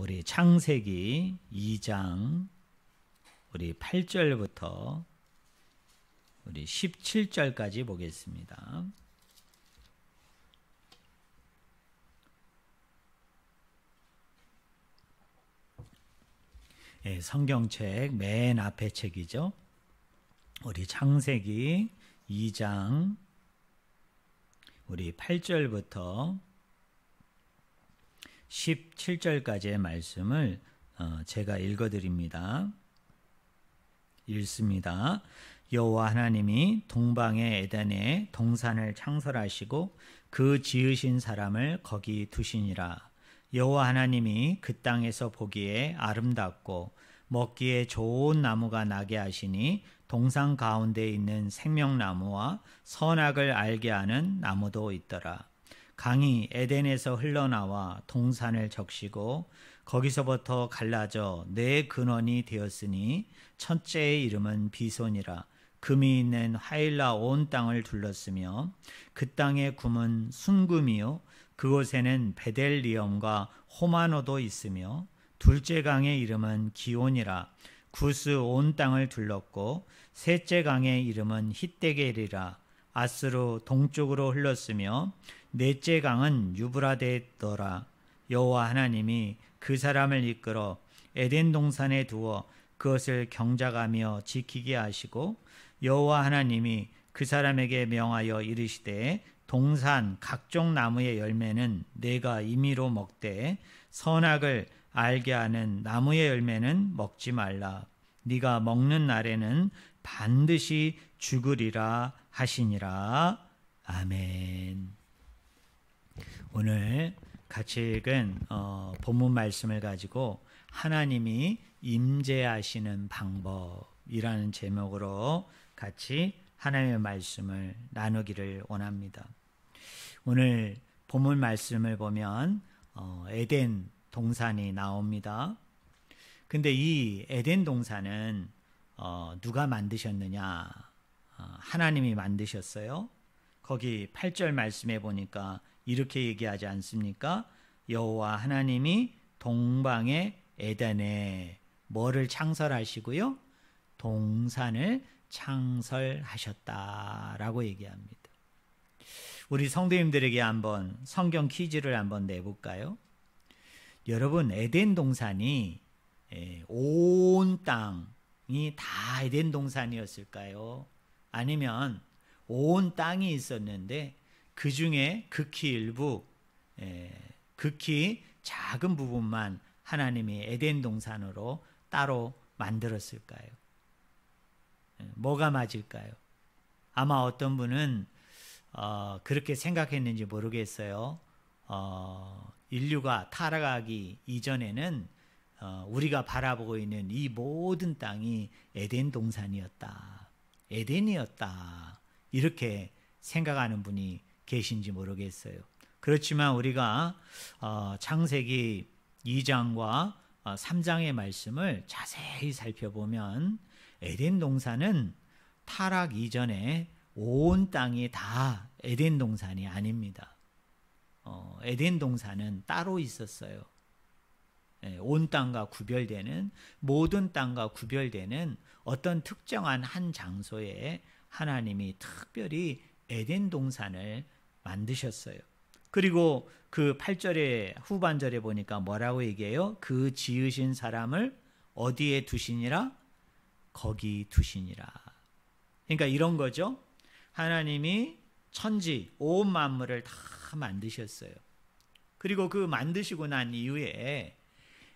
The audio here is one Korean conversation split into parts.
우리 창세기 2장 우리 8절부터 우리 17절까지 보겠습니다. 예, 성경책 맨 앞에 책이죠. 우리 창세기 2장 우리 8절부터 17절까지의 말씀을 제가 읽어드립니다. 읽습니다. 여호와 하나님이 동방의 에덴에 동산을 창설하시고 그 지으신 사람을 거기 두시니라. 여호와 하나님이 그 땅에서 보기에 아름답고 먹기에 좋은 나무가 나게 하시니 동산 가운데 있는 생명나무와 선악을 알게 하는 나무도 있더라. 강이 에덴에서 흘러나와 동산을 적시고 거기서부터 갈라져 네 근원이 되었으니 첫째의 이름은 비손이라. 금이 있는 하일라 온 땅을 둘렀으며 그 땅의 금은 순금이요 그곳에는 베델리엄과 호마노도 있으며 둘째 강의 이름은 기온이라. 구스 온 땅을 둘렀고 셋째 강의 이름은 히데겔이라. 아스로 동쪽으로 흘렀으며 넷째 강은 유브라데더라. 여호와 하나님이 그 사람을 이끌어 에덴 동산에 두어 그것을 경작하며 지키게 하시고 여호와 하나님이 그 사람에게 명하여 이르시되 동산 각종 나무의 열매는 내가 임의로 먹되 선악을 알게 하는 나무의 열매는 먹지 말라. 네가 먹는 날에는 반드시 죽으리라 하시니라. 아멘. 오늘 같이 읽은 본문 말씀을 가지고 하나님이 임재하시는 방법이라는 제목으로 같이 하나님의 말씀을 나누기를 원합니다. 오늘 본문 말씀을 보면 에덴 동산이 나옵니다. 근데 이 에덴 동산은 누가 만드셨느냐? 하나님이 만드셨어요. 거기 8절 말씀에 보니까 이렇게 얘기하지 않습니까? 여호와 하나님이 동방의 에덴에 뭐를 창설하시고요? 동산을 창설하셨다라고 얘기합니다. 우리 성도님들에게 한번 성경 퀴즈를 한번 내볼까요? 여러분, 에덴 동산이 온 땅이 다 에덴 동산이었을까요? 아니면 온 땅이 있었는데 그 중에 극히 일부, 극히 작은 부분만 하나님이 에덴 동산으로 따로 만들었을까요? 뭐가 맞을까요? 아마 어떤 분은 그렇게 생각했는지 모르겠어요. 인류가 타락하기 이전에는 우리가 바라보고 있는 이 모든 땅이 에덴 동산이었다. 에덴이었다. 이렇게 생각하는 분이 계신지 모르겠어요. 그렇지만 우리가 창세기 2장과 3장의 말씀을 자세히 살펴보면 에덴 동산은 타락 이전에 온 땅이 다 에덴 동산이 아닙니다. 에덴 동산은 따로 있었어요. 온 땅과 구별되는, 모든 땅과 구별되는 어떤 특정한 한 장소에 하나님이 특별히 에덴 동산을 만드셨어요. 그리고 그 8절의 후반절에 보니까 뭐라고 얘기해요? 그 지으신 사람을 어디에 두시니라? 거기 두시니라. 그러니까 이런 거죠. 하나님이 천지 온 만물을 다 만드셨어요. 그리고 그 만드시고 난 이후에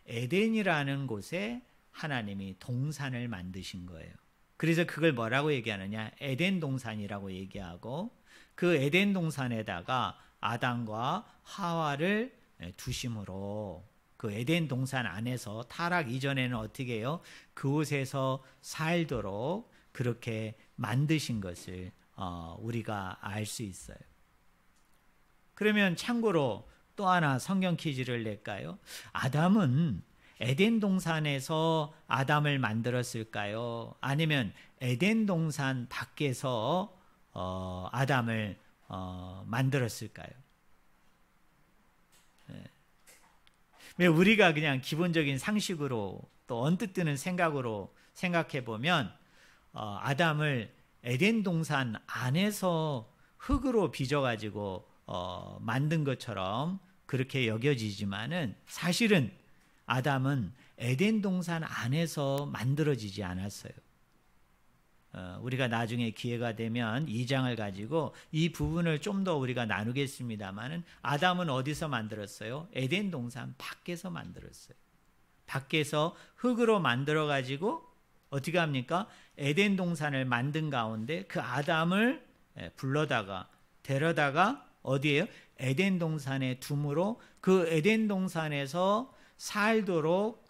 에덴이라는 곳에 하나님이 동산을 만드신 거예요. 그래서 그걸 뭐라고 얘기하느냐? 에덴 동산이라고 얘기하고 그 에덴 동산에다가 아담과 하와를 두심으로 그 에덴 동산 안에서 타락 이전에는 어떻게 해요? 그곳에서 살도록 그렇게 만드신 것을 우리가 알 수 있어요. 그러면 참고로 또 하나 성경 퀴즈를 낼까요? 아담은 에덴 동산에서 아담을 만들었을까요? 아니면 에덴 동산 밖에서 아담을 만들었을까요? 왜 우리가 그냥 기본적인 상식으로 또 언뜻 드는 생각으로 생각해 보면 아담을 에덴 동산 안에서 흙으로 빚어가지고 만든 것처럼 그렇게 여겨지지만은 사실은 아담은 에덴 동산 안에서 만들어지지 않았어요. 우리가 나중에 기회가 되면 2장을 가지고 이 부분을 좀 더 우리가 나누겠습니다만은 아담은 어디서 만들었어요? 에덴 동산 밖에서 만들었어요. 밖에서 흙으로 만들어 가지고 어떻게 합니까? 에덴 동산을 만든 가운데 그 아담을 불러다가 데려다가 어디에요? 에덴 동산에 둠으로 그 에덴 동산에서 살도록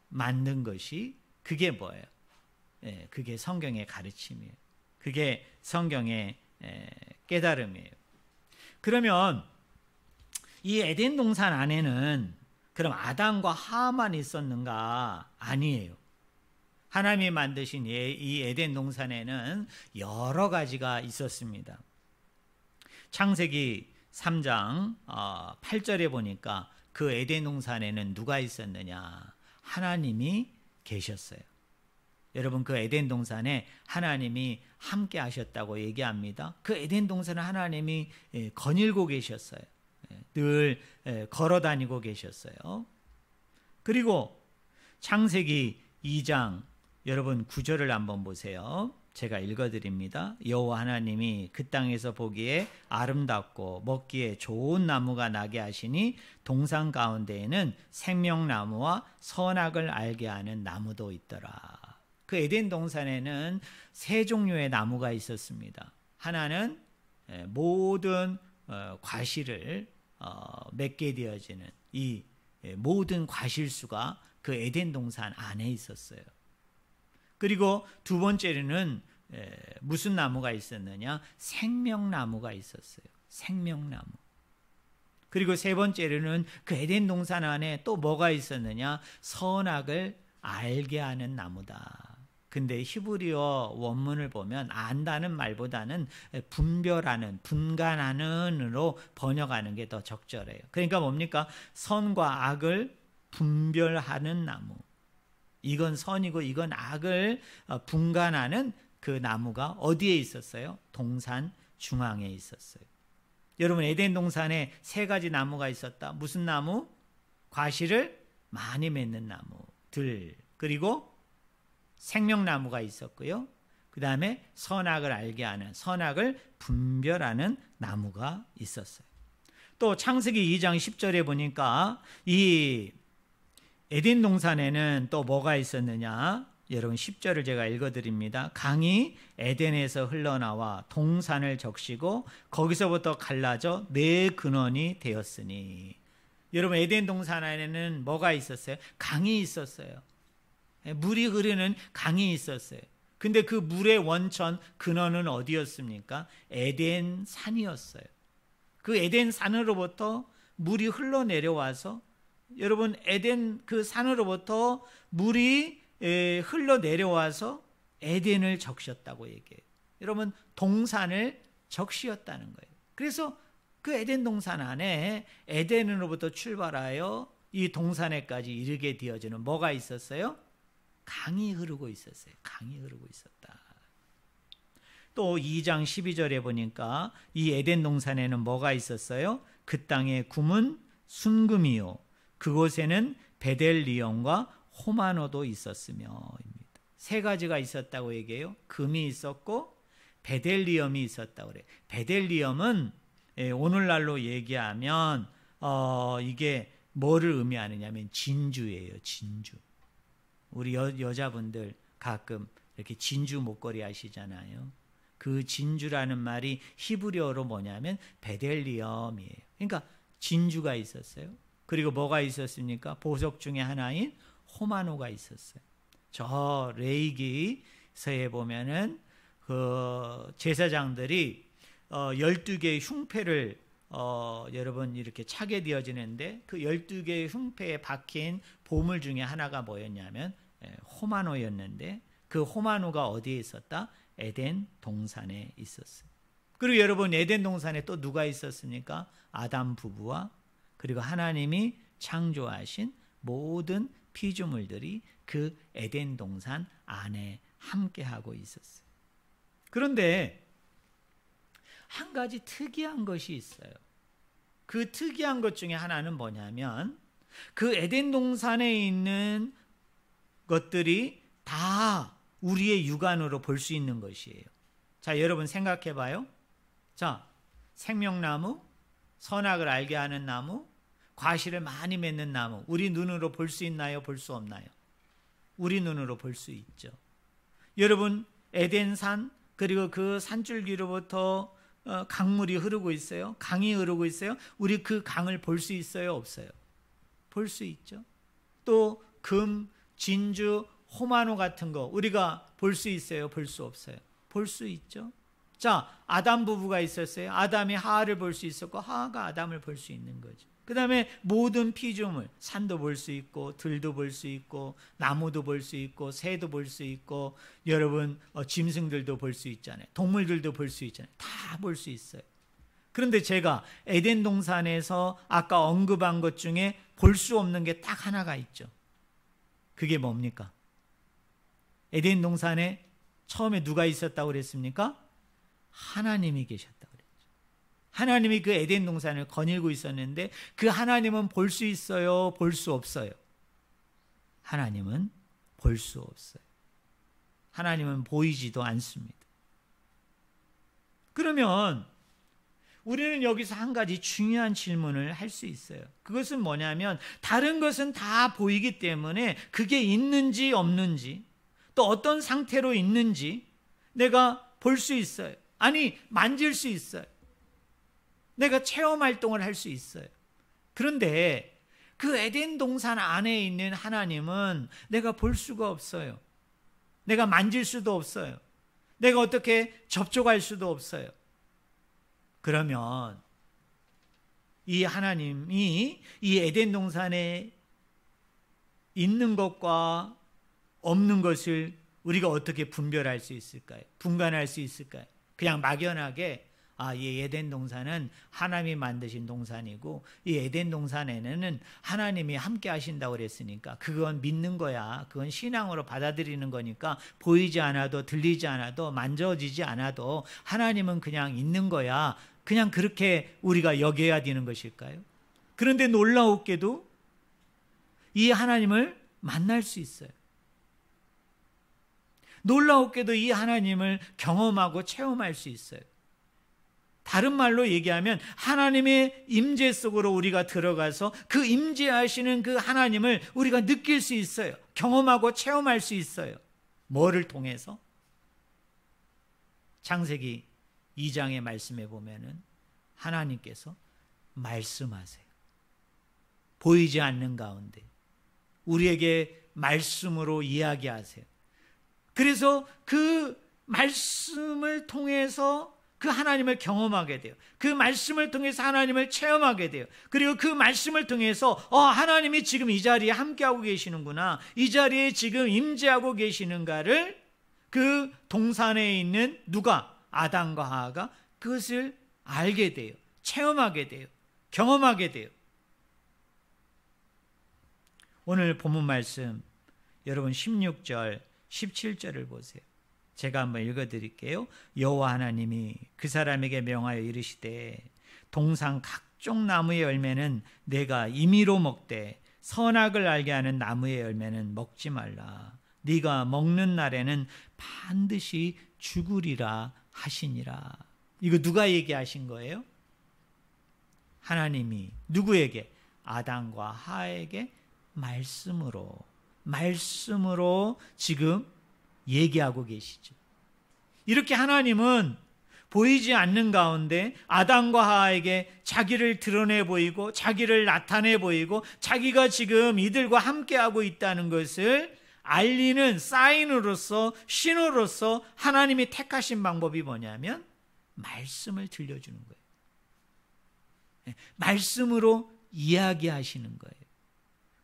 만든 것이 그게 뭐예요? 그게 성경의 가르침이에요. 그게 성경의 깨달음이에요. 그러면 이 에덴 동산 안에는 그럼 아담과 하와만 있었는가? 아니에요. 하나님이 만드신 이 에덴 동산에는 여러 가지가 있었습니다. 창세기 3장 8절에 보니까 그 에덴 동산에는 누가 있었느냐? 하나님이 계셨어요. 여러분 그 에덴 동산에 하나님이 함께 하셨다고 얘기합니다. 그 에덴 동산에 하나님이 거닐고 계셨어요. 늘 걸어 다니고 계셨어요. 그리고 창세기 2장 여러분 9절을 한번 보세요. 제가 읽어드립니다. 여호와 하나님이 그 땅에서 보기에 아름답고 먹기에 좋은 나무가 나게 하시니 동산 가운데에는 생명나무와 선악을 알게 하는 나무도 있더라. 그 에덴 동산에는 세 종류의 나무가 있었습니다. 하나는 모든 과실을 맺게 되어지는 이 모든 과실수가 그 에덴 동산 안에 있었어요. 그리고 두 번째로는 무슨 나무가 있었느냐? 생명나무가 있었어요. 생명나무. 그리고 세 번째로는 그 에덴 동산 안에 또 뭐가 있었느냐? 선악을 알게 하는 나무다. 근데 히브리어 원문을 보면 안다는 말보다는 분별하는, 분간하는으로 번역하는 게 더 적절해요. 그러니까 뭡니까? 선과 악을 분별하는 나무. 이건 선이고 이건 악을 분간하는 그 나무가 어디에 있었어요? 동산 중앙에 있었어요. 여러분 에덴 동산에 세 가지 나무가 있었다. 무슨 나무? 과실을 많이 맺는 나무들. 그리고 생명나무가 있었고요. 그 다음에 선악을 알게 하는, 선악을 분별하는 나무가 있었어요. 또 창세기 2장 10절에 보니까 이 에덴 동산에는 또 뭐가 있었느냐? 여러분 10절을 제가 읽어드립니다. 강이 에덴에서 흘러나와 동산을 적시고 거기서부터 갈라져 네 근원이 되었으니. 여러분 에덴 동산 안에는 뭐가 있었어요? 강이 있었어요. 물이 흐르는 강이 있었어요. 근데 그 물의 원천 근원은 어디였습니까? 에덴 산이었어요. 그 에덴 산으로부터 물이 흘러내려와서 여러분 에덴 그 산으로부터 물이 흘러내려와서 에덴을 적셨다고 얘기해요. 여러분 동산을 적시었다는 거예요. 그래서 그 에덴 동산 안에 에덴으로부터 출발하여 이 동산에까지 이르게 되어지는 뭐가 있었어요? 강이 흐르고 있었어요. 강이 흐르고 있었다. 또 2장 12절에 보니까 이 에덴 동산에는 뭐가 있었어요? 그 땅의 금은 순금이요 그곳에는 베델리엄과 호마노도 있었으며입니다. 세 가지가 있었다고 얘기해요. 금이 있었고 베델리엄이 있었다고 그래요. 베델리엄은 오늘날로 얘기하면 이게 뭐를 의미하느냐면 진주예요. 진주. 우리 여자분들 가끔 이렇게 진주 목걸이 하시잖아요. 그 진주라는 말이 히브리어로 뭐냐면 베델리엄이에요. 그러니까 진주가 있었어요. 그리고 뭐가 있었습니까? 보석 중에 하나인 호마노가 있었어요. 저 레위기서에 보면은 그 제사장들이 12개의 흉패를 여러분 이렇게 차게 되어지는데 그 12개의 흉패에 박힌 보물 중에 하나가 뭐였냐면 호마노였는데 그 호마노가 어디에 있었다? 에덴 동산에 있었어요. 그리고 여러분 에덴 동산에 또 누가 있었습니까? 아담 부부와 그리고 하나님이 창조하신 모든 피조물들이 그 에덴 동산 안에 함께하고 있었어요. 그런데 한 가지 특이한 것이 있어요. 그 특이한 것 중에 하나는 뭐냐면 그 에덴 동산에 있는 것들이 다 우리의 육안으로 볼 수 있는 것이에요. 자, 여러분 생각해 봐요. 자, 생명나무, 선악을 알게 하는 나무, 과실을 많이 맺는 나무, 우리 눈으로 볼 수 있나요? 볼 수 없나요? 우리 눈으로 볼 수 있죠. 여러분, 에덴산, 그리고 그 산줄기로부터 강물이 흐르고 있어요. 강이 흐르고 있어요. 우리 그 강을 볼 수 있어요? 없어요? 볼 수 있죠. 또 금, 진주, 호마노 같은 거 우리가 볼 수 있어요? 볼 수 없어요? 볼 수 있죠. 자, 아담 부부가 있었어요. 아담이 하하를 볼 수 있었고 하하가 아담을 볼 수 있는 거죠. 그 다음에 모든 피조물, 산도 볼 수 있고 들도 볼 수 있고 나무도 볼 수 있고 새도 볼 수 있고 여러분 짐승들도 볼 수 있잖아요. 동물들도 볼 수 있잖아요. 다 볼 수 있어요. 그런데 제가 에덴 동산에서 아까 언급한 것 중에 볼 수 없는 게 딱 하나가 있죠. 그게 뭡니까? 에덴 동산에 처음에 누가 있었다고 그랬습니까? 하나님이 계셨다고 그랬죠. 하나님이 그 에덴 동산을 거닐고 있었는데 그 하나님은 볼 수 있어요? 볼 수 없어요? 하나님은 볼 수 없어요. 하나님은 보이지도 않습니다. 그러면 우리는 여기서 한 가지 중요한 질문을 할 수 있어요. 그것은 뭐냐면 다른 것은 다 보이기 때문에 그게 있는지 없는지 또 어떤 상태로 있는지 내가 볼 수 있어요. 아니, 만질 수 있어요. 내가 체험 활동을 할 수 있어요. 그런데 그 에덴 동산 안에 있는 하나님은 내가 볼 수가 없어요. 내가 만질 수도 없어요. 내가 어떻게 접촉할 수도 없어요. 그러면 이 하나님이 이 에덴 동산에 있는 것과 없는 것을 우리가 어떻게 분별할 수 있을까요? 분간할 수 있을까요? 그냥 막연하게 이 에덴 동산은 하나님이 만드신 동산이고 이 에덴 동산에는 하나님이 함께 하신다고 그랬으니까 그건 믿는 거야. 그건 신앙으로 받아들이는 거니까 보이지 않아도 들리지 않아도 만져지지 않아도 하나님은 그냥 있는 거야. 그냥 그렇게 우리가 여겨야 되는 것일까요? 그런데 놀라웠게도 이 하나님을 만날 수 있어요. 놀라웠게도 이 하나님을 경험하고 체험할 수 있어요. 다른 말로 얘기하면 하나님의 임재 속으로 우리가 들어가서 그 임재하시는 그 하나님을 우리가 느낄 수 있어요. 경험하고 체험할 수 있어요. 뭐를 통해서? 창세기 2장의 말씀에 보면은 하나님께서 말씀하세요. 보이지 않는 가운데 우리에게 말씀으로 이야기하세요. 그래서 그 말씀을 통해서 그 하나님을 경험하게 돼요. 그 말씀을 통해서 하나님을 체험하게 돼요. 그리고 그 말씀을 통해서 하나님이 지금 이 자리에 함께하고 계시는구나, 이 자리에 지금 임재하고 계시는가를 그 동산에 있는 누가? 아담과 하하가 그것을 알게 돼요. 체험하게 돼요. 경험하게 돼요. 오늘 본문 말씀 여러분 16절 17절을 보세요. 제가 한번 읽어드릴게요. 여호와 하나님이 그 사람에게 명하여 이르시되 동산 각종 나무의 열매는 내가 임의로 먹되 선악을 알게 하는 나무의 열매는 먹지 말라. 네가 먹는 날에는 반드시 죽으리라 하시니라. 이거 누가 얘기하신 거예요? 하나님이 누구에게? 아담과 하와에게 말씀으로 지금 얘기하고 계시죠. 이렇게 하나님은 보이지 않는 가운데 아담과 하와에게 자기를 드러내 보이고 자기를 나타내 보이고 자기가 지금 이들과 함께하고 있다는 것을 알리는 사인으로서, 신호로서 하나님이 택하신 방법이 뭐냐면 말씀을 들려주는 거예요. 말씀으로 이야기하시는 거예요.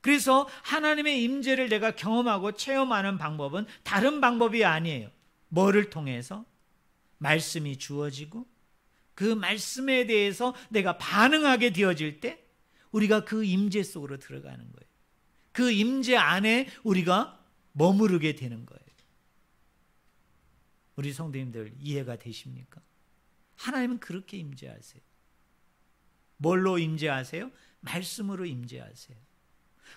그래서 하나님의 임재를 내가 경험하고 체험하는 방법은 다른 방법이 아니에요. 뭐를 통해서? 말씀이 주어지고 그 말씀에 대해서 내가 반응하게 되어질 때 우리가 그 임재 속으로 들어가는 거예요. 그 임재 안에 우리가 머무르게 되는 거예요. 우리 성도님들 이해가 되십니까? 하나님은 그렇게 임재하세요. 뭘로 임재하세요? 말씀으로 임재하세요.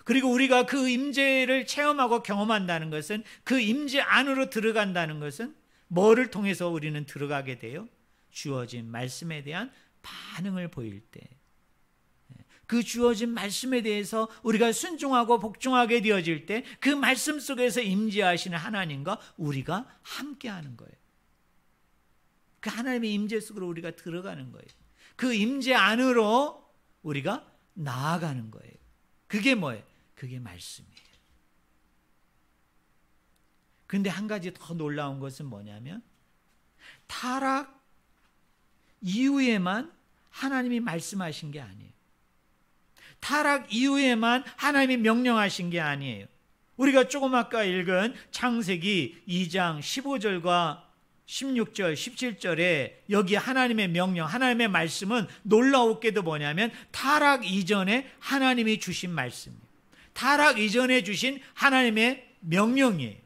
그리고 우리가 그 임재를 체험하고 경험한다는 것은, 그 임재 안으로 들어간다는 것은 뭐를 통해서 우리는 들어가게 돼요? 주어진 말씀에 대한 반응을 보일 때, 그 주어진 말씀에 대해서 우리가 순종하고 복종하게 되어질 때, 그 말씀 속에서 임재하시는 하나님과 우리가 함께하는 거예요. 그 하나님의 임재 속으로 우리가 들어가는 거예요. 그 임재 안으로 우리가 나아가는 거예요. 그게 뭐예요? 그게 말씀이에요. 그런데 한 가지 더 놀라운 것은 뭐냐면, 타락 이후에만 하나님이 말씀하신 게 아니에요. 타락 이후에만 하나님이 명령하신 게 아니에요. 우리가 조금 아까 읽은 창세기 2장 15절과 16절, 17절에 여기 하나님의 명령, 하나님의 말씀은 놀라웠게도 뭐냐면 타락 이전에 하나님이 주신 말씀이에요. 타락 이전에 주신 하나님의 명령이에요.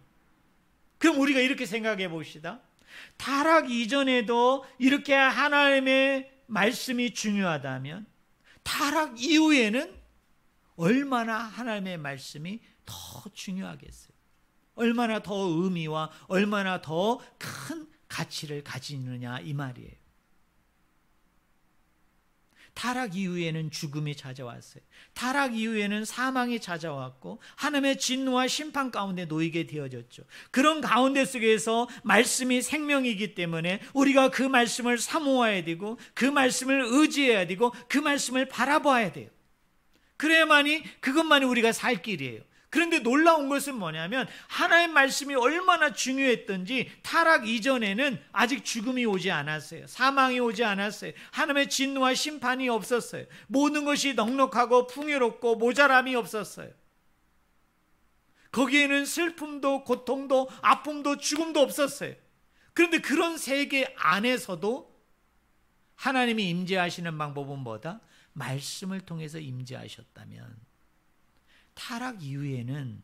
그럼 우리가 이렇게 생각해 봅시다. 타락 이전에도 이렇게 하나님의 말씀이 중요하다면 타락 이후에는 얼마나 하나님의 말씀이 더 중요하겠어요. 얼마나 더 의미와 얼마나 더 큰 가치를 가지느냐 이 말이에요. 타락 이후에는 죽음이 찾아왔어요. 타락 이후에는 사망이 찾아왔고 하나님의 진노와 심판 가운데 놓이게 되어졌죠. 그런 가운데 속에서 말씀이 생명이기 때문에 우리가 그 말씀을 사모해야 되고 그 말씀을 의지해야 되고 그 말씀을 바라봐야 돼요. 그래야만이 그것만이 우리가 살 길이에요. 그런데 놀라운 것은 뭐냐면 하나님의 말씀이 얼마나 중요했던지 타락 이전에는 아직 죽음이 오지 않았어요. 사망이 오지 않았어요. 하나님의 진노와 심판이 없었어요. 모든 것이 넉넉하고 풍요롭고 모자람이 없었어요. 거기에는 슬픔도 고통도 아픔도 죽음도 없었어요. 그런데 그런 세계 안에서도 하나님이 임재하시는 방법은 뭐다? 말씀을 통해서 임재하셨다면 타락 이후에는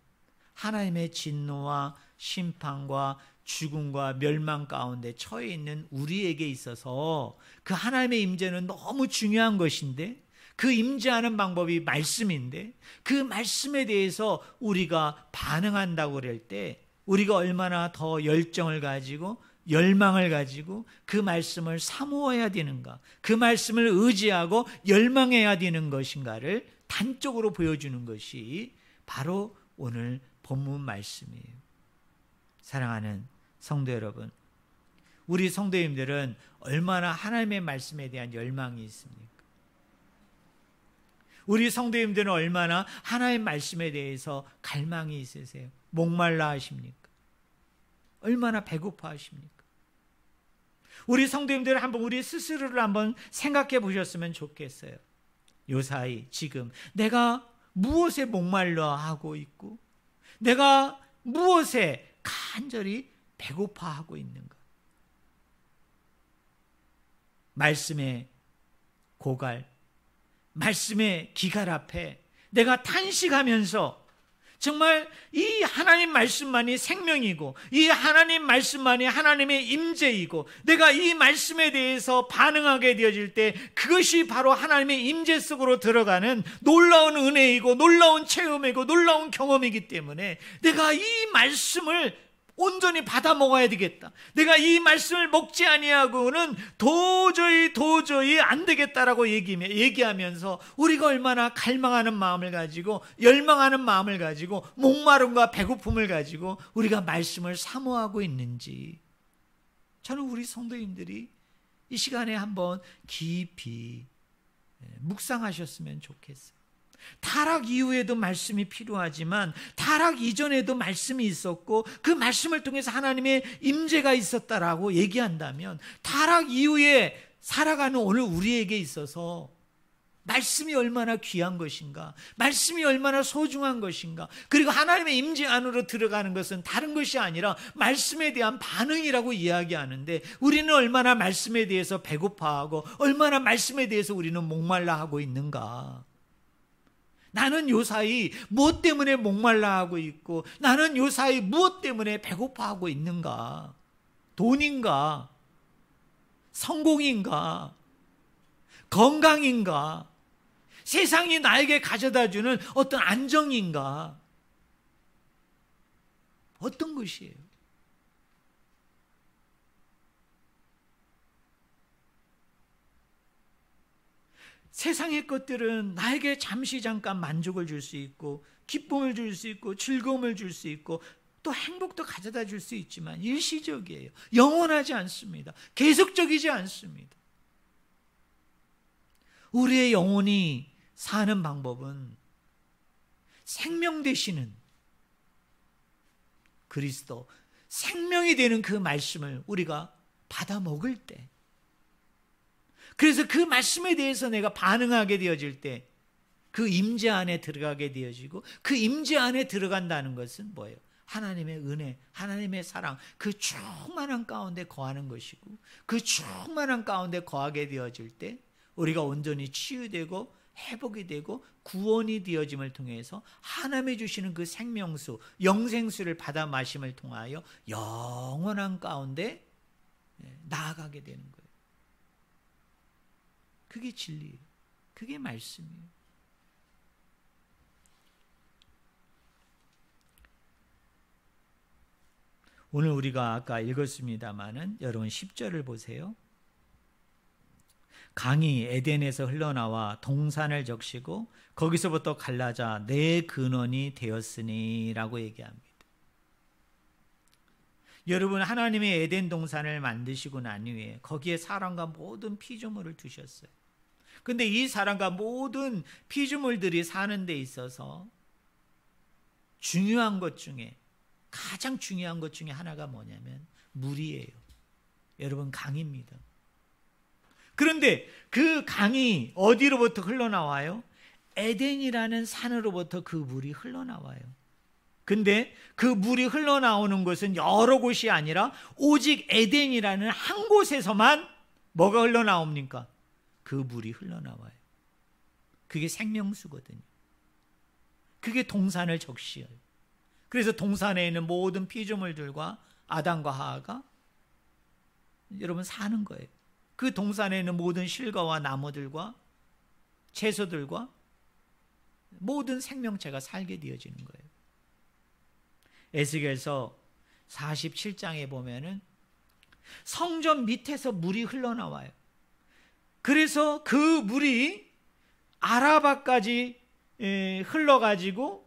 하나님의 진노와 심판과 죽음과 멸망 가운데 처해 있는 우리에게 있어서 그 하나님의 임재는 너무 중요한 것인데, 그 임재하는 방법이 말씀인데, 그 말씀에 대해서 우리가 반응한다고 그럴 때 우리가 얼마나 더 열정을 가지고 열망을 가지고 그 말씀을 사모해야 되는가, 그 말씀을 의지하고 열망해야 되는 것인가를 단적으로 보여주는 것이 바로 오늘 본문 말씀이에요. 사랑하는 성도 여러분, 우리 성도님들은 얼마나 하나님의 말씀에 대한 열망이 있습니까? 우리 성도님들은 얼마나 하나님의 말씀에 대해서 갈망이 있으세요? 목말라 하십니까? 얼마나 배고파 하십니까? 우리 성도님들 한번 우리 스스로를 한번 생각해 보셨으면 좋겠어요. 요사이 지금 내가 무엇에 목말라 하고 있고 내가 무엇에 간절히 배고파하고 있는가? 말씀의 고갈, 말씀의 기갈 앞에 내가 탄식하면서 정말 이 하나님 말씀만이 생명이고 이 하나님 말씀만이 하나님의 임재이고 내가 이 말씀에 대해서 반응하게 되어질 때 그것이 바로 하나님의 임재 속으로 들어가는 놀라운 은혜이고 놀라운 체험이고 놀라운 경험이기 때문에 내가 이 말씀을 온전히 받아 먹어야 되겠다. 내가 이 말씀을 먹지 아니하고는 도저히 안 되겠다라고 얘기하면서 우리가 얼마나 갈망하는 마음을 가지고 열망하는 마음을 가지고 목마름과 배고픔을 가지고 우리가 말씀을 사모하고 있는지 저는 우리 성도님들이 이 시간에 한번 깊이 묵상하셨으면 좋겠어요. 타락 이후에도 말씀이 필요하지만 타락 이전에도 말씀이 있었고 그 말씀을 통해서 하나님의 임재가 있었다라고 얘기한다면 타락 이후에 살아가는 오늘 우리에게 있어서 말씀이 얼마나 귀한 것인가, 말씀이 얼마나 소중한 것인가, 그리고 하나님의 임재 안으로 들어가는 것은 다른 것이 아니라 말씀에 대한 반응이라고 이야기하는데 우리는 얼마나 말씀에 대해서 배고파하고 얼마나 말씀에 대해서 우리는 목말라 하고 있는가. 나는 요사이 무엇 때문에 목말라 하고 있고, 나는 요사이 무엇 때문에 배고파하고 있는가? 돈인가? 성공인가? 건강인가? 세상이 나에게 가져다주는 어떤 안정인가? 어떤 것이에요? 세상의 것들은 나에게 잠시 잠깐 만족을 줄 수 있고, 기쁨을 줄 수 있고, 즐거움을 줄 수 있고, 또 행복도 가져다 줄 수 있지만 일시적이에요. 영원하지 않습니다. 계속적이지 않습니다. 우리의 영혼이 사는 방법은 생명 되시는 그리스도, 생명이 되는 그 말씀을 우리가 받아 먹을 때, 그래서 그 말씀에 대해서 내가 반응하게 되어질 때 그 임재 안에 들어가게 되어지고, 그 임재 안에 들어간다는 것은 뭐예요? 하나님의 은혜, 하나님의 사랑, 그 충만한 가운데 거하는 것이고, 그 충만한 가운데 거하게 되어질 때 우리가 온전히 치유되고 회복이 되고 구원이 되어짐을 통해서 하나님이 주시는 그 생명수, 영생수를 받아 마심을 통하여 영원한 가운데 나아가게 되는 거예요. 그게 진리예요. 그게 말씀이에요. 오늘 우리가 아까 읽었습니다마는 여러분 10절을 보세요. 강이 에덴에서 흘러나와 동산을 적시고 거기서부터 갈라져 내 근원이 되었으니 라고 얘기합니다. 여러분, 하나님이 에덴 동산을 만드시고 난 후에 거기에 사람과 모든 피조물을 두셨어요. 근데 이 사람과 모든 피조물들이 사는 데 있어서 중요한 것 중에, 가장 중요한 것 중에 하나가 뭐냐면 물이에요. 여러분, 강입니다. 그런데 그 강이 어디로부터 흘러나와요? 에덴이라는 산으로부터 그 물이 흘러나와요. 근데 그 물이 흘러나오는 것은 여러 곳이 아니라 오직 에덴이라는 한 곳에서만 뭐가 흘러나옵니까? 그 물이 흘러나와요. 그게 생명수거든요. 그게 동산을 적시해요. 그래서 동산에 있는 모든 피조물들과 아담과 하와가 여러분 사는 거예요. 그 동산에 있는 모든 실과와 나무들과 채소들과 모든 생명체가 살게 되어지는 거예요. 에스겔서 47장에 보면은 성전 밑에서 물이 흘러나와요. 그래서 그 물이 아라바까지 흘러가지고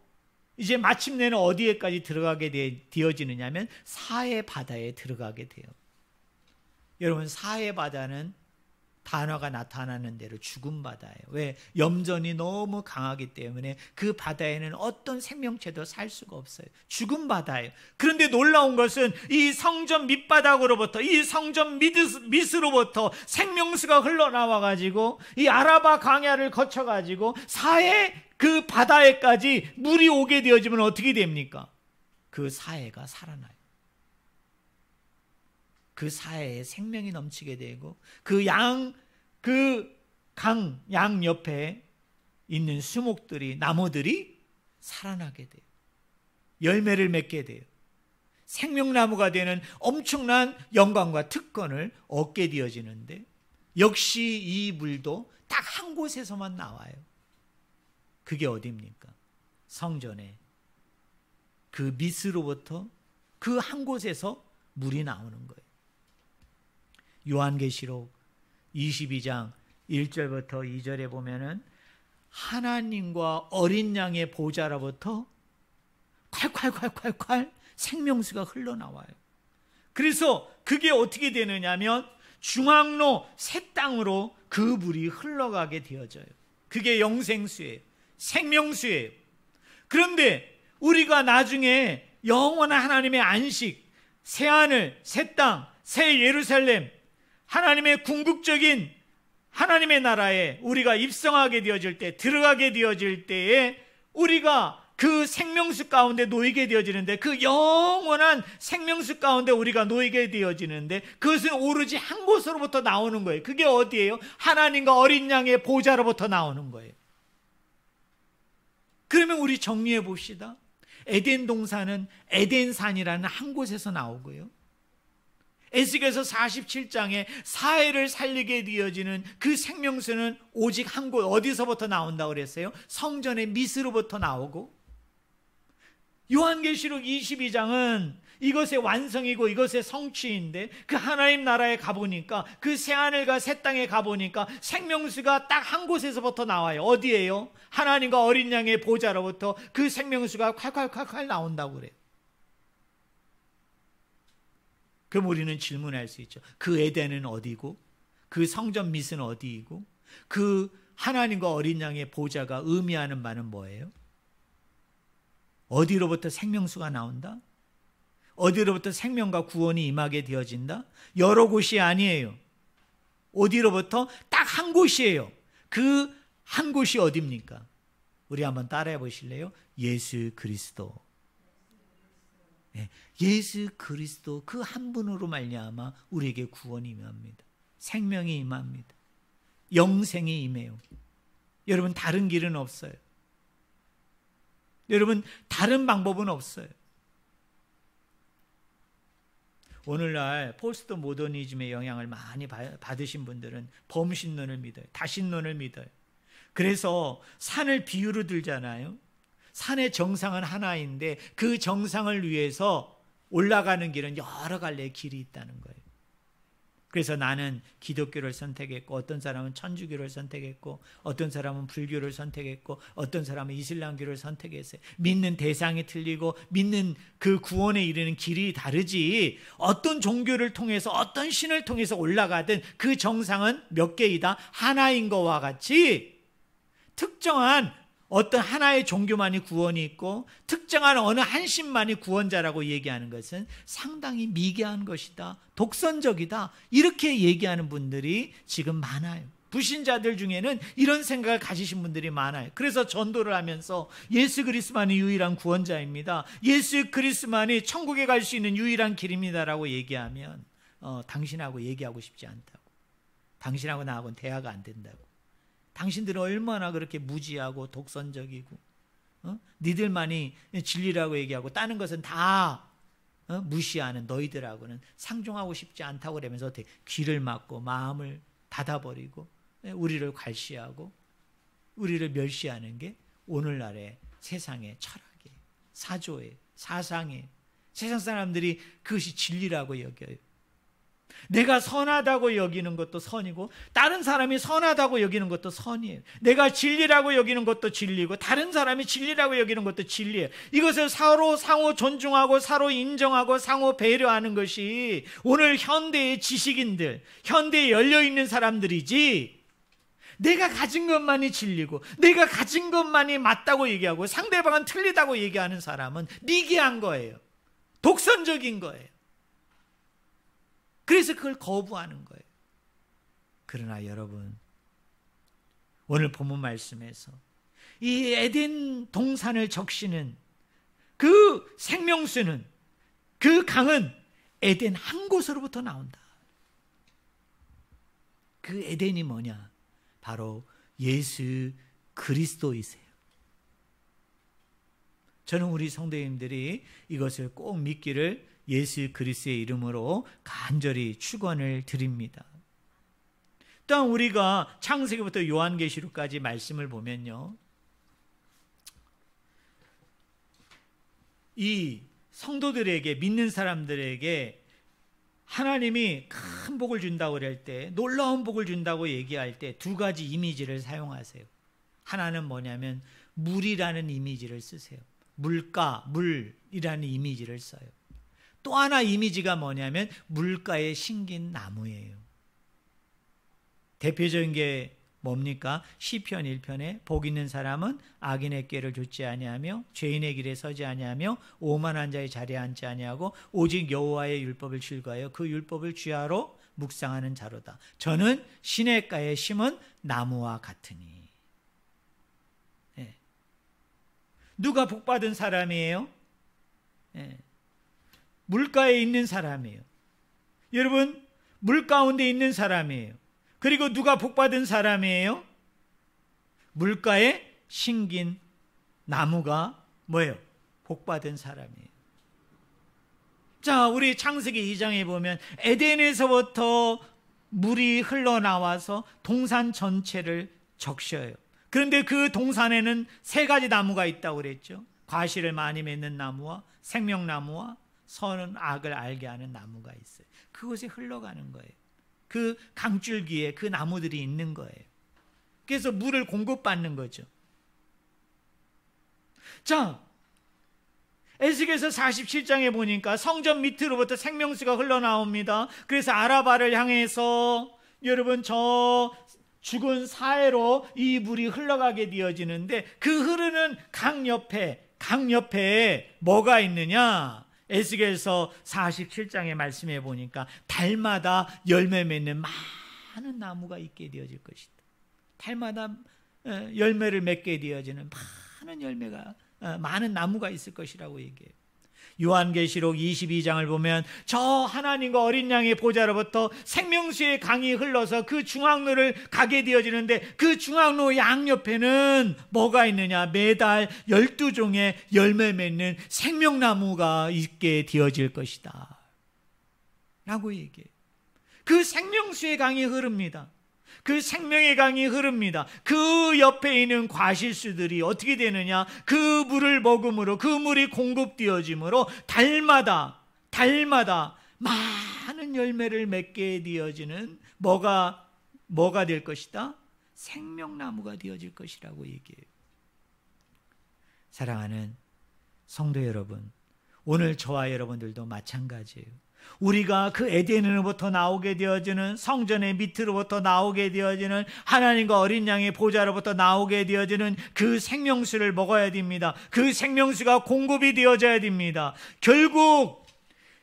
이제 마침내는 어디에까지 들어가게 되어지느냐면 사해 바다에 들어가게 돼요. 여러분, 사해 바다는 단어가 나타나는 대로 죽은 바다예요. 왜? 염전이 너무 강하기 때문에 그 바다에는 어떤 생명체도 살 수가 없어요. 죽은 바다예요. 그런데 놀라운 것은 이 성전 밑바닥으로부터, 이 성전 밑으로부터 생명수가 흘러나와가지고 이 아라바 강야를 거쳐가지고 사해 그 바다에까지 물이 오게 되어지면 어떻게 됩니까? 그 사해가 살아나요. 그 사해에 생명이 넘치게 되고 그 강 양 옆에 있는 수목들이, 나무들이 살아나게 돼요. 열매를 맺게 돼요. 생명나무가 되는 엄청난 영광과 특권을 얻게 되어지는데, 역시 이 물도 딱 한 곳에서만 나와요. 그게 어디입니까? 성전에 그 밑으로부터 그 한 곳에서 물이 나오는 거예요. 요한계시록 22장 1절부터 2절에 보면은 하나님과 어린 양의 보좌로부터 콸콸콸콸콸 생명수가 흘러나와요. 그래서 그게 어떻게 되느냐면 중앙로 새 땅으로 그 물이 흘러가게 되어져요. 그게 영생수예요. 생명수예요. 그런데 우리가 나중에 영원한 하나님의 안식, 새하늘, 새 땅, 새 예루살렘, 하나님의 궁극적인 하나님의 나라에 우리가 입성하게 되어질 때, 들어가게 되어질 때에 우리가 그 생명수 가운데 놓이게 되어지는데, 그 영원한 생명수 가운데 우리가 놓이게 되어지는데, 그것은 오로지 한 곳으로부터 나오는 거예요. 그게 어디예요? 하나님과 어린 양의 보좌로부터 나오는 거예요. 그러면 우리 정리해 봅시다. 에덴 동산은 에덴산이라는 한 곳에서 나오고요. 에스겔서 47장에 사해를 살리게 되어지는 그 생명수는 오직 한 곳, 어디서부터 나온다고 그랬어요? 성전의 밑으로부터 나오고, 요한계시록 22장은 이것의 완성이고 이것의 성취인데, 그 하나님 나라에 가보니까, 그 새하늘과 새 땅에 가보니까 생명수가 딱 한 곳에서부터 나와요. 어디예요? 하나님과 어린 양의 보좌로부터 그 생명수가 콸콸콸콸 나온다고 그래요. 그럼 우리는 질문할 수 있죠. 그 에덴은 어디고, 그 성전 밑은 어디이고, 그 하나님과 어린 양의 보좌가 의미하는 바는 뭐예요? 어디로부터 생명수가 나온다? 어디로부터 생명과 구원이 임하게 되어진다? 여러 곳이 아니에요. 어디로부터? 딱 한 곳이에요. 그 한 곳이 어디입니까? 우리 한번 따라해 보실래요? 예수 그리스도. 예수 그리스도 그 한 분으로 말미암아 우리에게 구원이 임합니다. 생명이 임합니다. 영생이 임해요. 여러분, 다른 길은 없어요. 여러분, 다른 방법은 없어요. 오늘날 포스트 모더니즘의 영향을 많이 받으신 분들은 범신론을 믿어요. 다신론을 믿어요. 그래서 산을 비유로 들잖아요. 산의 정상은 하나인데 그 정상을 위해서 올라가는 길은 여러 갈래의 길이 있다는 거예요. 그래서 나는 기독교를 선택했고, 어떤 사람은 천주교를 선택했고, 어떤 사람은 불교를 선택했고, 어떤 사람은 이슬람교를 선택했어요. 믿는 대상이 틀리고 믿는 그 구원에 이르는 길이 다르지, 어떤 종교를 통해서 어떤 신을 통해서 올라가든 그 정상은 몇 개이다? 하나인 것과 같이 특정한 어떤 하나의 종교만이 구원이 있고 특정한 어느 한 신만이 구원자라고 얘기하는 것은 상당히 미개한 것이다, 독선적이다, 이렇게 얘기하는 분들이 지금 많아요. 불신자들 중에는 이런 생각을 가지신 분들이 많아요. 그래서 전도를 하면서 예수 그리스도만이 유일한 구원자입니다, 예수 그리스도만이 천국에 갈 수 있는 유일한 길입니다라고 얘기하면 당신하고 얘기하고 싶지 않다고, 당신하고 나하고는 대화가 안 된다고, 당신들은 얼마나 그렇게 무지하고 독선적이고, 니들만이 진리라고 얘기하고 다른 것은 다 무시하는 너희들하고는 상종하고 싶지 않다고 그러면서 귀를 막고 마음을 닫아버리고 우리를 괄시하고 우리를 멸시하는 게 오늘날의 세상의 철학이에요. 사조예요. 사상이에요. 세상 사람들이 그것이 진리라고 여겨요. 내가 선하다고 여기는 것도 선이고 다른 사람이 선하다고 여기는 것도 선이에요. 내가 진리라고 여기는 것도 진리고 다른 사람이 진리라고 여기는 것도 진리예요. 이것을 서로 상호 존중하고 서로 인정하고 상호 배려하는 것이 오늘 현대의 지식인들, 현대에 열려있는 사람들이지, 내가 가진 것만이 진리고 내가 가진 것만이 맞다고 얘기하고 상대방은 틀리다고 얘기하는 사람은 미개한 거예요. 독선적인 거예요. 그래서 그걸 거부하는 거예요. 그러나 여러분, 오늘 본문 말씀에서 이 에덴 동산을 적시는 그 생명수는, 그 강은 에덴 한 곳으로부터 나온다. 그 에덴이 뭐냐? 바로 예수 그리스도이세요. 저는 우리 성도님들이 이것을 꼭 믿기를 예수 그리스도의 이름으로 간절히 축원을 드립니다. 또한 우리가 창세기부터 요한계시록까지 말씀을 보면요, 이 성도들에게, 믿는 사람들에게 하나님이 큰 복을 준다고 그럴 때, 놀라운 복을 준다고 얘기할 때 두 가지 이미지를 사용하세요. 하나는 뭐냐면 물이라는 이미지를 쓰세요. 물가, 물이라는 이미지를 써요. 또 하나 이미지가 뭐냐면 물가에 심긴 나무예요. 대표적인 게 뭡니까? 시편 1편에 복 있는 사람은 악인의 꾀를 좇지 아니하며 죄인의 길에 서지 아니하며 오만한 자의 자리에 앉지 아니하고 오직 여호와의 율법을 즐거워하여 그 율법을 주야로 묵상하는 자로다. 저는 시냇가에 심은 나무와 같으니. 네. 누가 복받은 사람이에요? 네. 물가에 있는 사람이에요. 여러분, 물 가운데 있는 사람이에요. 그리고 누가 복받은 사람이에요? 물가에 심긴 나무가 뭐예요? 복받은 사람이에요. 자, 우리 창세기 2장에 보면 에덴에서부터 물이 흘러나와서 동산 전체를 적셔요. 그런데 그 동산에는 3가지 나무가 있다고 그랬죠. 과실을 많이 맺는 나무와 생명나무와 선은 악을 알게 하는 나무가 있어요. 그곳에 흘러가는 거예요. 그 강줄기에 그 나무들이 있는 거예요. 그래서 물을 공급받는 거죠. 자, 에스겔서 47장에 보니까 성전 밑으로부터 생명수가 흘러나옵니다. 그래서 아라바를 향해서 여러분 저 죽은 사해로 이 물이 흘러가게 되어지는데 그 흐르는 강 옆에 뭐가 있느냐? 에스겔서 47장의 말씀에 보니까 달마다 열매 맺는 많은 나무가 있게 되어질 것이다. 달마다 열매를 맺게 되어지는 많은 나무가 있을 것이라고 얘기해요. 요한계시록 22장을 보면 저 하나님과 어린 양의 보좌로부터 생명수의 강이 흘러서 그 중앙로를 가게 되어지는데 그 중앙로 양옆에는 뭐가 있느냐? 매달 12종의 열매 맺는 생명나무가 있게 되어질 것이다 라고 얘기해요. 그 생명수의 강이 흐릅니다. 그 생명의 강이 흐릅니다. 그 옆에 있는 과실수들이 어떻게 되느냐? 그 물을 먹음으로 그 물이 공급되어짐으로 달마다 많은 열매를 맺게 되어지는 뭐가 될 것이다? 생명나무가 되어질 것이라고 얘기해요. 사랑하는 성도 여러분, 오늘 저와 여러분들도 마찬가지예요. 우리가 그 에덴으로부터 나오게 되어지는 성전의 밑으로부터 나오게 되어지는 하나님과 어린 양의 보좌로부터 나오게 되어지는 그 생명수를 먹어야 됩니다. 그 생명수가 공급이 되어져야 됩니다. 결국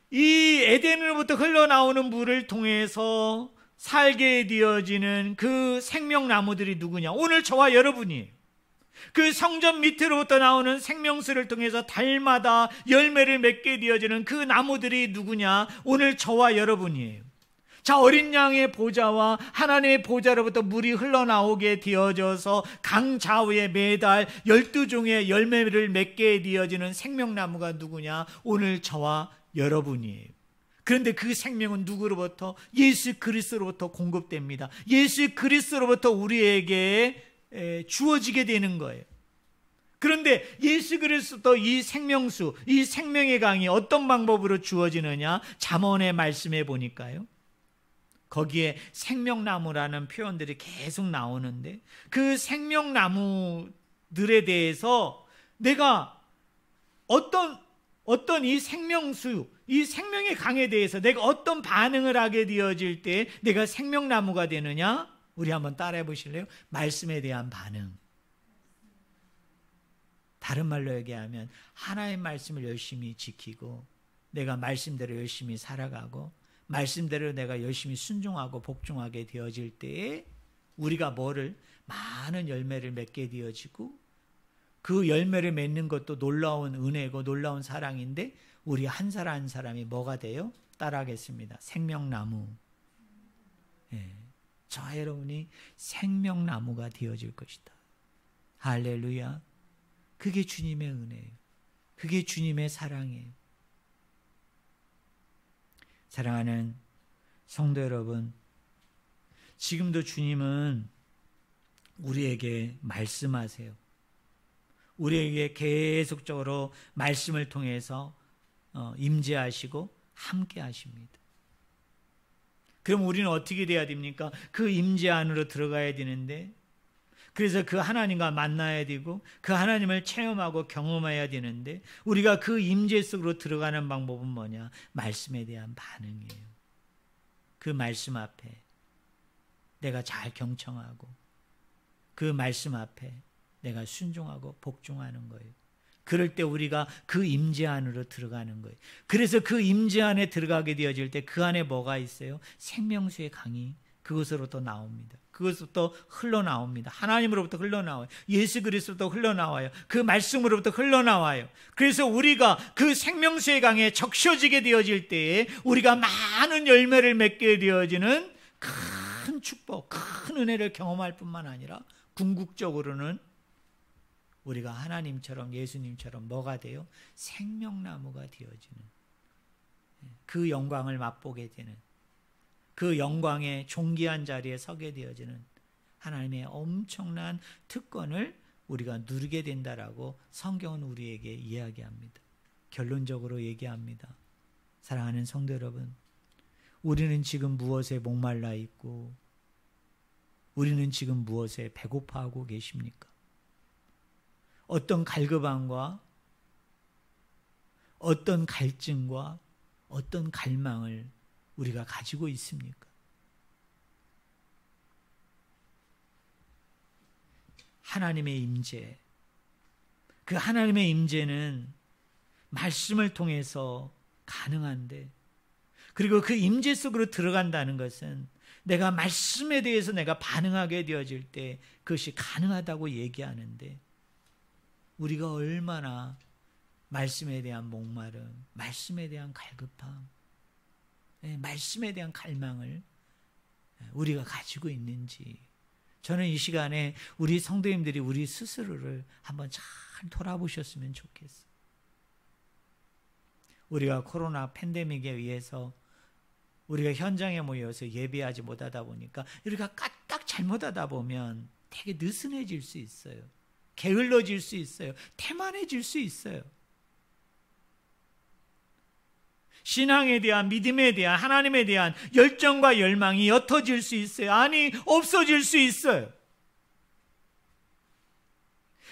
이 에덴으로부터 흘러나오는 물을 통해서 살게 되어지는 그 생명나무들이 누구냐? 오늘 저와 여러분이에요. 그 성전 밑으로부터 나오는 생명수를 통해서 달마다 열매를 맺게 되어지는 그 나무들이 누구냐? 오늘 저와 여러분이에요. 자, 어린 양의 보좌와 하나님의 보좌로부터 물이 흘러나오게 되어져서 강 좌우에 매달 12종의 열매를 맺게 되어지는 생명나무가 누구냐? 오늘 저와 여러분이에요. 그런데 그 생명은 누구로부터? 예수 그리스도로부터 공급됩니다. 예수 그리스도로부터 우리에게 주어지게 되는 거예요. 그런데 예수 그리스도 이 생명수, 이 생명의 강이 어떤 방법으로 주어지느냐? 잠언의 말씀에 보니까요, 거기에 생명나무라는 표현들이 계속 나오는데 그 생명나무들에 대해서 내가 어떤 이 생명수, 이 생명의 강에 대해서 내가 어떤 반응을 하게 되어질 때 내가 생명나무가 되느냐? 우리 한번 따라해 보실래요? 말씀에 대한 반응. 다른 말로 얘기하면 하나님의 말씀을 열심히 지키고 내가 말씀대로 열심히 살아가고 말씀대로 내가 열심히 순종하고 복종하게 되어질 때에 우리가 많은 열매를 맺게 되어지고 그 열매를 맺는 것도 놀라운 은혜고 놀라운 사랑인데 우리 한 사람 한 사람이 뭐가 돼요? 따라하겠습니다. 생명나무. 저와 여러분이 생명나무가 되어질 것이다. 할렐루야. 그게 주님의 은혜예요. 그게 주님의 사랑이에요. 사랑하는 성도 여러분, 지금도 주님은 우리에게 말씀하세요. 우리에게 계속적으로 말씀을 통해서 임재하시고 함께 하십니다. 그럼 우리는 어떻게 돼야 됩니까? 그 임재 안으로 들어가야 되는데, 그래서 그 하나님과 만나야 되고 그 하나님을 체험하고 경험해야 되는데 우리가 그 임재 속으로 들어가는 방법은 뭐냐? 말씀에 대한 반응이에요. 그 말씀 앞에 내가 잘 경청하고 그 말씀 앞에 내가 순종하고 복종하는 거예요. 그럴 때 우리가 그 임재 안으로 들어가는 거예요. 그래서 그 임재 안에 들어가게 되어질 때 그 안에 뭐가 있어요? 생명수의 강이 그것으로부터 나옵니다. 그것부터 흘러나옵니다. 하나님으로부터 흘러나와요. 예수 그리스도부터 흘러나와요. 그 말씀으로부터 흘러나와요. 그래서 우리가 그 생명수의 강에 적셔지게 되어질 때에 우리가 많은 열매를 맺게 되어지는 큰 축복, 큰 은혜를 경험할 뿐만 아니라 궁극적으로는 우리가 하나님처럼 예수님처럼 뭐가 돼요? 생명나무가 되어지는, 그 영광을 맛보게 되는, 그 영광의 존귀한 자리에 서게 되어지는 하나님의 엄청난 특권을 우리가 누리게 된다라고 성경은 우리에게 이야기합니다. 결론적으로 얘기합니다. 사랑하는 성도 여러분, 우리는 지금 무엇에 목말라 있고 우리는 지금 무엇에 배고파하고 계십니까? 어떤 갈급함과 어떤 갈증과 어떤 갈망을 우리가 가지고 있습니까? 하나님의 임재, 그 하나님의 임재는 말씀을 통해서 가능한데, 그리고 그 임재 속으로 들어간다는 것은 내가 말씀에 대해서 내가 반응하게 되어질 때 그것이 가능하다고 얘기하는데, 우리가 얼마나 말씀에 대한 목마름, 말씀에 대한 갈급함, 말씀에 대한 갈망을 우리가 가지고 있는지, 저는 이 시간에 우리 성도님들이 우리 스스로를 한번 잘 돌아보셨으면 좋겠어요. 우리가 코로나 팬데믹에 의해서 우리가 현장에 모여서 예배하지 못하다 보니까 우리가 까딱 잘못하다 보면 되게 느슨해질 수 있어요. 게을러질 수 있어요. 태만해질 수 있어요. 신앙에 대한, 믿음에 대한, 하나님에 대한 열정과 열망이 옅어질 수 있어요. 아니, 없어질 수 있어요.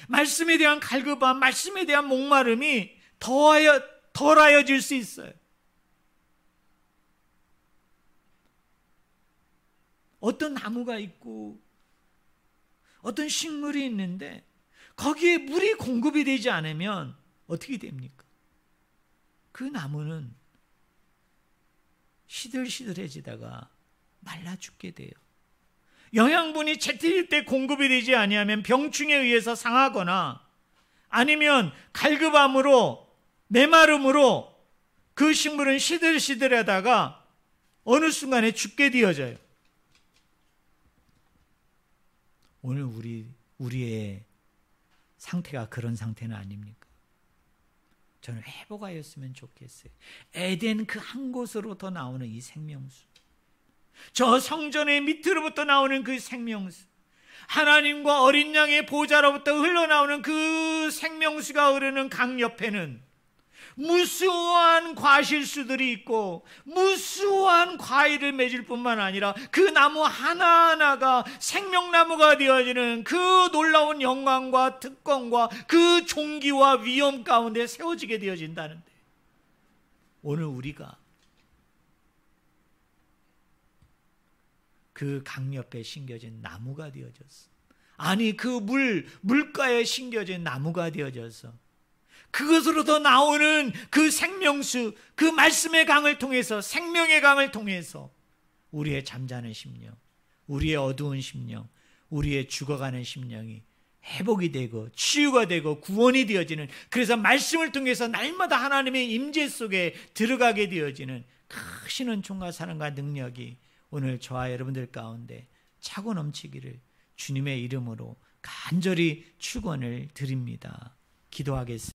말씀에 대한 갈급함, 말씀에 대한 목마름이 덜하여질 수 있어요. 어떤 나무가 있고 어떤 식물이 있는데 거기에 물이 공급이 되지 않으면 어떻게 됩니까? 그 나무는 시들시들해지다가 말라 죽게 돼요. 영양분이 제때 공급이 되지 아니하면 병충에 의해서 상하거나 아니면 갈급함으로, 메마름으로 그 식물은 시들시들하다가 어느 순간에 죽게 되어져요. 오늘 우리의 상태가 그런 상태는 아닙니까? 저는 회복하였으면 좋겠어요. 에덴 그 한 곳으로부터 나오는 이 생명수, 저 성전의 밑으로부터 나오는 그 생명수, 하나님과 어린 양의 보좌로부터 흘러나오는 그 생명수가 흐르는 강 옆에는 무수한 과실수들이 있고 무수한 과일을 맺을 뿐만 아니라 그 나무 하나하나가 생명나무가 되어지는 그 놀라운 영광과 특권과 그 존귀와 위엄 가운데 세워지게 되어진다는데, 오늘 우리가 그 강 옆에 심겨진 나무가 되어졌어. 아니, 그 물가에 심겨진 나무가 되어져서 그것으로부터 나오는 그 생명수, 그 말씀의 강을 통해서, 생명의 강을 통해서 우리의 잠자는 심령, 우리의 어두운 심령, 우리의 죽어가는 심령이 회복이 되고 치유가 되고 구원이 되어지는, 그래서 말씀을 통해서 날마다 하나님의 임재 속에 들어가게 되어지는 크신 은총과 사랑과 능력이 오늘 저와 여러분들 가운데 차고 넘치기를 주님의 이름으로 간절히 축원을 드립니다. 기도하겠습니다.